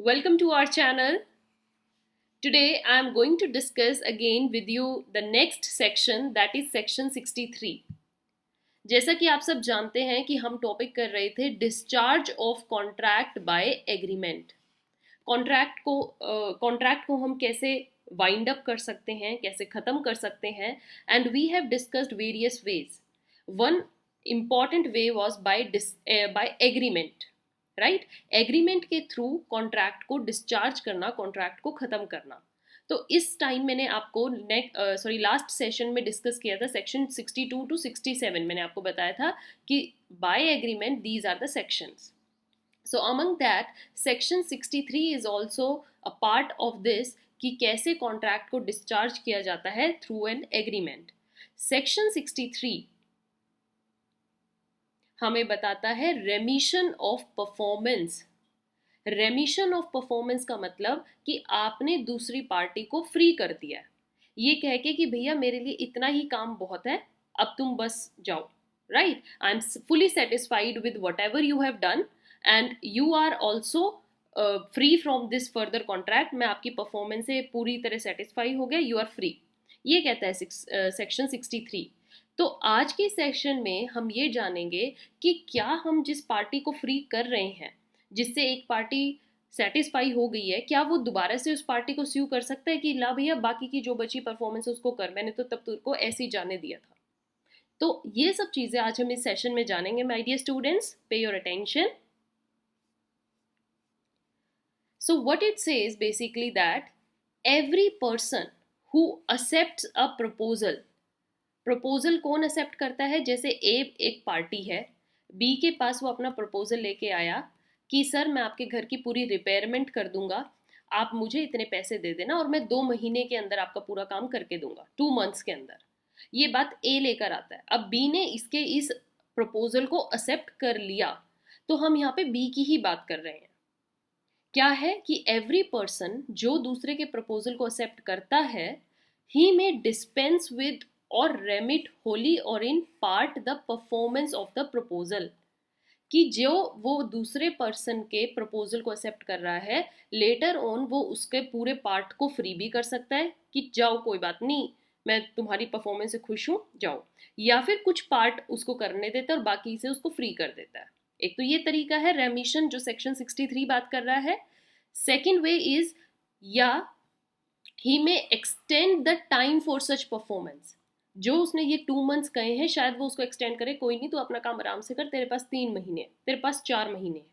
Welcome to our channel. Today I am going to discuss again with you the next section, that is section 63. जैसा कि आप सब जानते हैं कि हम टॉपिक कर रहे थे discharge of contract by agreement. Contract को हम कैसे वाइंड अप कर सकते हैं, कैसे ख़त्म कर सकते हैं, and we have discussed various ways. One important way was by agreement, right. Agreement के थ्रू कॉन्ट्रैक्ट को डिस्चार्ज करना, कॉन्ट्रैक्ट को ख़त्म करना। तो इस टाइम मैंने आपको लास्ट सेशन में डिस्कस किया था सेक्शन 62 टू 67। मैंने आपको बताया था कि by agreement these are the sections. So among that, section 63 is also a part of this कि कैसे कॉन्ट्रैक्ट को डिस्चार्ज किया जाता है थ्रू एन एग्रीमेंट. सेक्शन 63 हमें बताता है रेमिशन ऑफ परफॉर्मेंस. रेमिशन ऑफ परफॉर्मेंस का मतलब कि आपने दूसरी पार्टी को फ्री कर दिया, ये कह के कि भैया मेरे लिए इतना ही काम बहुत है, अब तुम बस जाओ, right. I am fully satisfied with whatever you have done and you are also free from this further contract. मैं आपकी परफॉर्मेंस से पूरी तरह सेटिस्फाई हो गया, यू आर फ्री, ये कहता है सेक्शन 63. तो आज के सेशन में हम ये जानेंगे कि क्या हम जिस पार्टी को फ्री कर रहे हैं, जिससे एक पार्टी सेटिस्फाई हो गई है, क्या वो दोबारा से उस पार्टी को स्यू कर सकता है कि ला भैया बाकी की जो बची परफॉर्मेंस उसको कर, मैंने तो तब तुमको ऐसे ही जाने दिया था. तो ये सब चीजें आज हम इस सेशन में जानेंगे माय डियर स्टूडेंट्स. पे your attention. So what it says basically that every person who accepts a proposal, proposal कौन एक्सेप्ट करता है? जैसे ए एक पार्टी है, बी के पास वो अपना प्रपोजल लेके आया कि सर मैं आपके घर की पूरी रिपेयरमेंट कर दूंगा, आप मुझे इतने पैसे दे देना और मैं 2 महीने के अंदर आपका पूरा काम करके दूंगा, 2 months के अंदर. ये बात ए लेकर आता है. अब बी ने इसके इस प्रपोजल को एक्सेप्ट कर लिया, तो हम यहाँ पे बी की ही बात कर रहे हैं. क्या है कि एवरी पर्सन जो दूसरे के प्रपोजल को एक्सेप्ट करता है, ही मे डिस्पेंस विद और रेमिट होली और in part the performance of the proposal. कि जो वो दूसरे पर्सन के प्रपोजल को एक्सेप्ट कर रहा है, लेटर ऑन वो उसके पूरे पार्ट को फ्री भी कर सकता है कि जाओ कोई बात नहीं, मैं तुम्हारी परफॉर्मेंस से खुश हूँ, जाओ. या फिर कुछ पार्ट उसको करने देता है और बाकी से उसको फ्री कर देता है. एक तो ये तरीका है रेमिशन जो सेक्शन 63 बात कर रहा है. सेकेंड वे इज या he may extend the time for such performance. जो उसने ये 2 months कहे हैं, शायद वो उसको एक्सटेंड करे, कोई नहीं तो अपना काम आराम से कर, तेरे पास 3 महीने, तेरे पास 4 महीने है.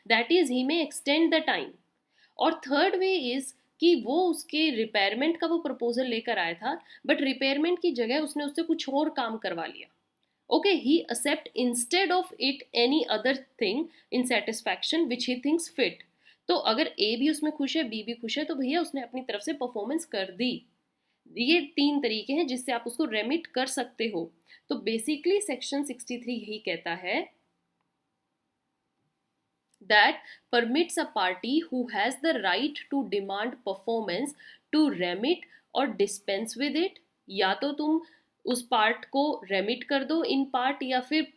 That is he may extend the time. और थर्ड वे इज कि वो उसके रिपेयरमेंट का वो प्रपोजल लेकर आया था, बट रिपेयरमेंट की जगह उसने उससे कुछ और काम करवा लिया. Okay, he accept instead of it any other thing in satisfaction which he thinks fit. तो अगर ए भी उसमें खुश है, बी भी खुश है, तो भैया उसने अपनी तरफ से परफॉर्मेंस कर दी. ये 3 तरीके हैं जिससे आप उसको रेमिट कर सकते हो. तो बेसिकली सेक्शन 63 यही कहता है that permits a party who has the right to demand performance to remit or dispense with it. या तो तुम उस पार्ट को रेमिट कर दो इन पार्ट, या फिर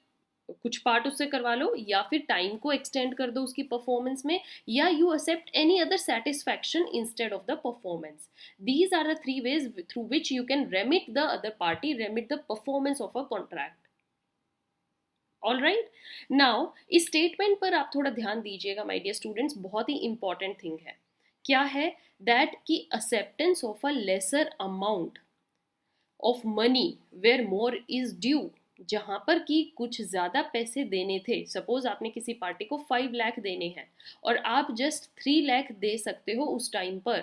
कुछ पार्ट उससे करवा लो, या फिर टाइम को एक्सटेंड कर दो उसकी परफॉर्मेंस में, या you accept any other satisfaction instead of the performance. These are the 3 ways through which you can remit the other party, remit the performance of a contract. All right. Now इस statement पर आप थोड़ा ध्यान दीजिएगा my dear students, बहुत ही important thing है. क्या है? दैट की acceptance of a lesser amount of money where more is due. जहां पर कि कुछ ज्यादा पैसे देने थे, सपोज आपने किसी पार्टी को 5 लाख देने हैं और आप जस्ट 3 लाख दे सकते हो उस टाइम पर,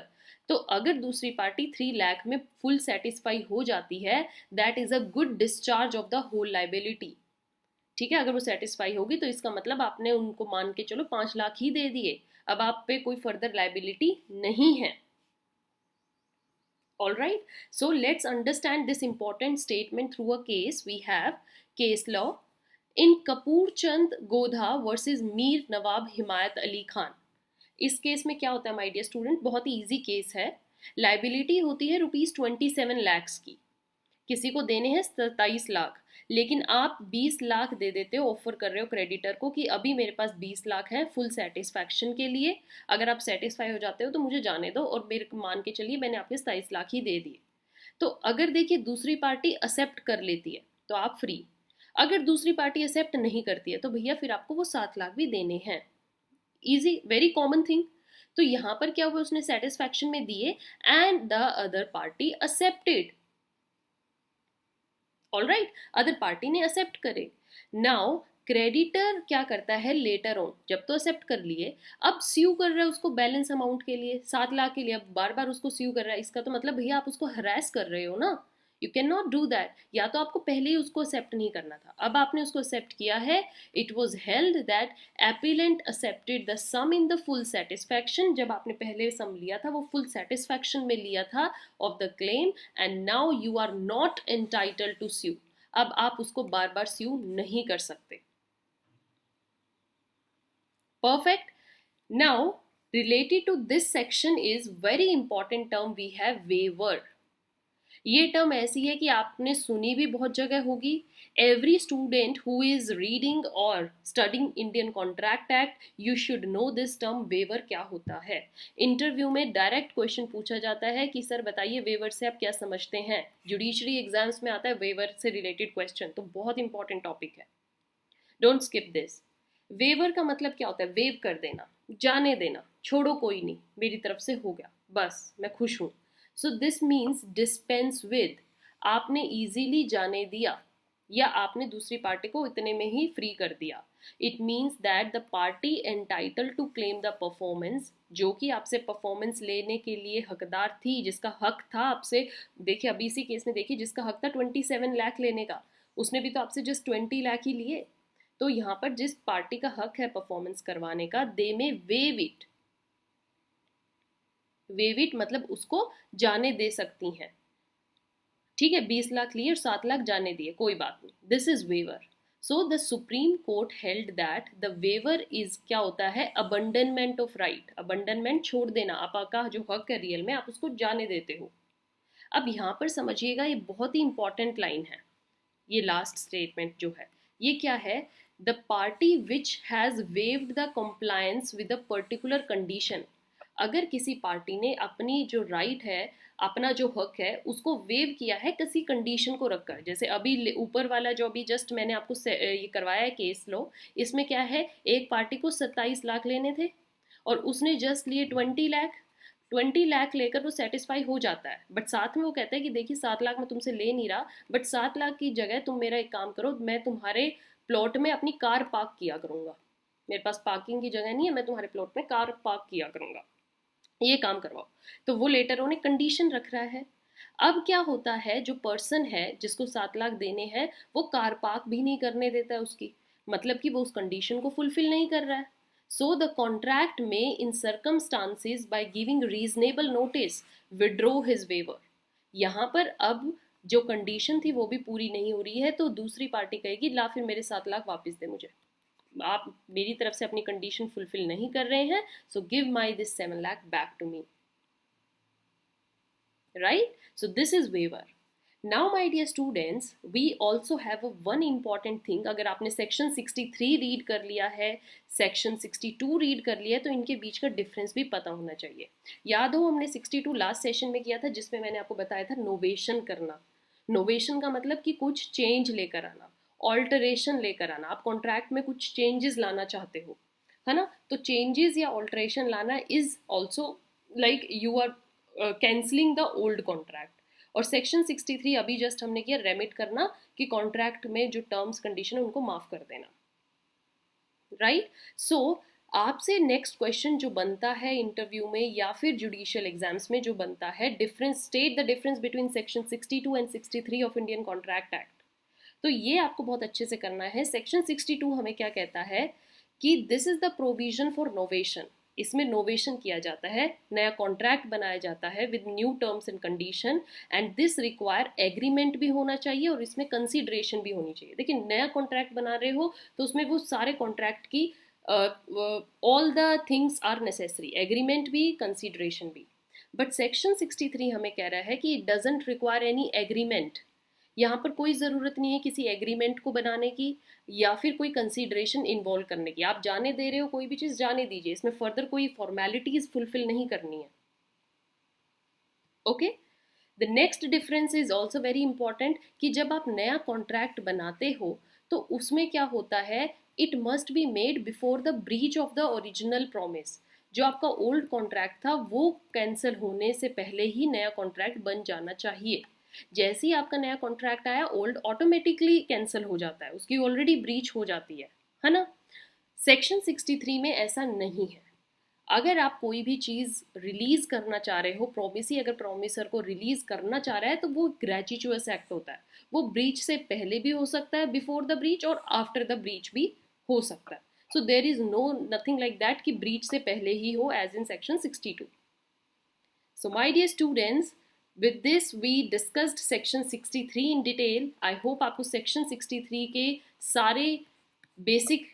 तो अगर दूसरी पार्टी 3 लाख में फुल सेटिस्फाई हो जाती है, that is a good discharge of the whole liability. ठीक है, अगर वो सेटिस्फाई होगी तो इसका मतलब आपने उनको मान के चलो 5 लाख ही दे दिए, अब आप पे कोई फर्दर लाइबिलिटी नहीं है. All right, so let's understand this important statement through a case. We have case law in Kapoor Chand Godha versus Mir Nawab Himayat Ali Khan. इस केस में क्या होता है माय डियर स्टूडेंट? बहुत ही easy case है. Liability होती है ₹27 lakhs की, किसी को देने हैं 27 लाख, लेकिन आप 20 लाख दे देते हो, ऑफर कर रहे हो क्रेडिटर को कि अभी मेरे पास 20 लाख है फुल सेटिस्फैक्शन के लिए, अगर आप सेटिस्फाई हो जाते हो तो मुझे जाने दो, और मेरे को मान के चलिए मैंने आपके 27 लाख ही दे दिए। तो अगर देखिए दूसरी पार्टी एक्सेप्ट कर लेती है तो आप फ्री, अगर दूसरी पार्टी एक्सेप्ट नहीं करती है तो भैया फिर आपको वो 7 लाख भी देने हैं। Easy, very common thing. तो यहाँ पर क्या हुआ, उसने सेटिस्फैक्शन में दिए and the other party accepted. All right, other party ने एक्सेप्ट करे। नाउ क्रेडिटर क्या करता है लेटर ऑन, जब तो एक्सेप्ट कर लिए, अब स्यू कर रहा है उसको बैलेंस अमाउंट के लिए, 7 लाख के लिए, अब बार बार उसको स्यू कर रहा है। इसका तो मतलब भैया आप उसको हरास कर रहे हो ना, you can not do that. या तो आपको पहले ही उसको एक्सेप्ट नहीं करना था, अब आपने उसको एक्सेप्ट किया है। It was held that appellant accepted the sum in the full satisfaction, जब आपने पहले सम लिया था वो फुल सेटिस्फैक्शन में लिया था of the claim, and now you are not entitled to sue. अब आप उसको बार बार स्यू नहीं कर सकते। Perfect. Now, related to this section is very important term we have waiver. ये टर्म ऐसी है कि आपने सुनी भी बहुत जगह होगी। Every student who is reading और studying Indian contract act, you should know this term waiver क्या होता है। इंटरव्यू में डायरेक्ट क्वेश्चन पूछा जाता है कि सर बताइए वेवर से आप क्या समझते हैं। जुडिशरी एग्जाम्स में आता है वेवर से रिलेटेड क्वेश्चन, तो बहुत इंपॉर्टेंट टॉपिक है, डोंट स्किप दिस। वेवर का मतलब क्या होता है, वेव कर देना, जाने देना, छोड़ो कोई नहीं, मेरी तरफ से हो गया, बस मैं खुश हूं। So this means dispense with, आपने इजीली जाने दिया या आपने दूसरी पार्टी को इतने में ही फ्री कर दिया। It means that the party entitle to claim the performance, जो कि आपसे परफॉर्मेंस लेने के लिए हकदार थी, जिसका हक था आपसे। देखिए अभी इसी केस में देखिए, जिसका हक था 27 लाख लेने का, उसने भी तो आपसे जस्ट 20 लाख ही लिए। तो यहाँ पर जिस पार्टी का हक है परफॉर्मेंस करवाने का, दे में वेव इट, वेव इट मतलब उसको जाने दे सकती हैं। ठीक है, 20 लाख लिए और 7 लाख जाने दिए, कोई बात नहीं, this is waiver. So the supreme court held that the waiver is क्या होता है, अबंडनमेंट ऑफ राइट। अबंडनमेंट छोड़ देना, आपका जो हक है रियल में आप उसको जाने देते हो। अब यहाँ पर समझिएगा, ये बहुत ही इंपॉर्टेंट लाइन है, ये लास्ट स्टेटमेंट जो है ये क्या है, the party which has waived the compliance with a particular condition. अगर किसी पार्टी ने अपनी जो राइट है, अपना जो हक है, उसको वेव किया है किसी कंडीशन को रखकर, जैसे अभी ऊपर वाला जो अभी जस्ट मैंने आपको ये करवाया है केस लो, इसमें क्या है, एक पार्टी को 27 लाख लेने थे और उसने जस्ट लिए 20 लाख। 20 लाख लेकर वो सेटिस्फाई हो जाता है, बट साथ में वो कहता है कि देखिए 7 लाख मैं तुमसे ले नहीं रहा, बट 7 लाख की जगह तुम मेरा एक काम करो, मैं तुम्हारे प्लॉट में अपनी कार पार्क किया करूंगा, मेरे पास पार्किंग की जगह नहीं है, मैं तुम्हारे प्लॉट में कार पार्क किया करूंगा, ये काम करवाओ। तो वो लेटर उन्हें कंडीशन रख रहा है। अब क्या होता है, जो पर्सन है जिसको 7 लाख देने हैं, वो कार पार्क भी नहीं करने देता है उसकी, मतलब कि वो उस कंडीशन को फुलफिल नहीं कर रहा है। सो द कॉन्ट्रैक्ट में in circumstances by giving reasonable notice withdraw his waiver. यहाँ पर अब जो कंडीशन थी वो भी पूरी नहीं हो रही है, तो दूसरी पार्टी कहेगी ला फिर मेरे 7 लाख वापस दे मुझे, आप मेरी तरफ से अपनी कंडीशन फुलफिल नहीं कर रहे हैं, so give my this 7 lakh back to me, right? So this is waiver. Now my dear students, we also have a one important thing, अगर आपने सेक्शन 63 रीड कर लिया है, सेक्शन 62 रीड कर लिया है, तो इनके बीच का डिफरेंस भी पता होना चाहिए। याद हो हमने 62 लास्ट सेशन में किया था, जिसमें मैंने आपको बताया था नोवेशन करना। नोवेशन का मतलब कि कुछ चेंज लेकर आना, ऑल्टरेशन लेकर आना, आप कॉन्ट्रैक्ट में कुछ चेंजेस लाना चाहते हो, है ना, तो चेंजेस या ऑल्टरेशन लाना is also like you are cancelling the old contract. और सेक्शन 63 अभी जस्ट हमने किया रेमिट करना, कि कॉन्ट्रैक्ट में जो टर्म्स कंडीशन है उनको माफ कर देना, राइट। सो आपसे नेक्स्ट क्वेश्चन जो बनता है इंटरव्यू में या फिर जुडिशियल एग्जाम्स में जो बनता है, difference, state the difference between section 62 and 63 of Indian contract act. तो ये आपको बहुत अच्छे से करना है। सेक्शन 62 हमें क्या कहता है कि this is the provision for novation, इसमें नोवेशन किया जाता है, नया कॉन्ट्रैक्ट बनाया जाता है with new terms and condition, and this require agreement भी होना चाहिए और इसमें कंसीडरेशन भी होनी चाहिए। देखिए नया कॉन्ट्रैक्ट बना रहे हो तो उसमें वो सारे कॉन्ट्रैक्ट की all the things are necessary, agreement भी, कंसीडरेशन भी। बट सेक्शन 63 हमें कह रहा है कि it doesn't require any agreement, यहाँ पर कोई ज़रूरत नहीं है किसी एग्रीमेंट को बनाने की या फिर कोई कंसीडरेशन इन्वॉल्व करने की। आप जाने दे रहे हो कोई भी चीज़, जाने दीजिए, इसमें फर्दर कोई फॉर्मेलिटीज फुलफिल नहीं करनी है। Okay. The next difference is also very important कि जब आप नया कॉन्ट्रैक्ट बनाते हो तो उसमें क्या होता है, it must be made before the breach of the original promise. जो आपका ओल्ड कॉन्ट्रैक्ट था वो कैंसिल होने से पहले ही नया कॉन्ट्रैक्ट बन जाना चाहिए। जैसे ही आपका नया कॉन्ट्रैक्ट आया, ओल्ड ऑटोमेटिकली कैंसिल हो जाता है, उसकी ऑलरेडी ब्रीच हो जाती है ना। सेक्शन 63 में ऐसा नहीं है। अगर आप कोई भी चीज़ रिलीज करना चाह रहे हो, प्रोमिसी अगर प्रोमिसर को रिलीज करना चाह रहा है तो वो ग्रेचुटस एक्ट होता है। वो ब्रीच से पहले भी हो सकता है, बिफोर द ब्रीच, और आफ्टर द ब्रीच भी हो सकता है। So there is no nothing like that कि ब्रीच से पहले ही हो, as in section 62। So my dear students, with this we discussed section 63 in detail. I hope आपको section 63 के सारे basic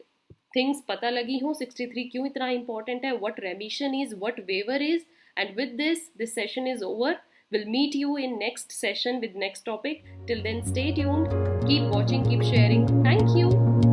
things पता लगी हो, 63 क्यों इतना important है, what remission is, what waiver is, and with this session is over. We'll meet you in next session with next topic. Till then, stay tuned, keep watching, keep sharing. Thank you.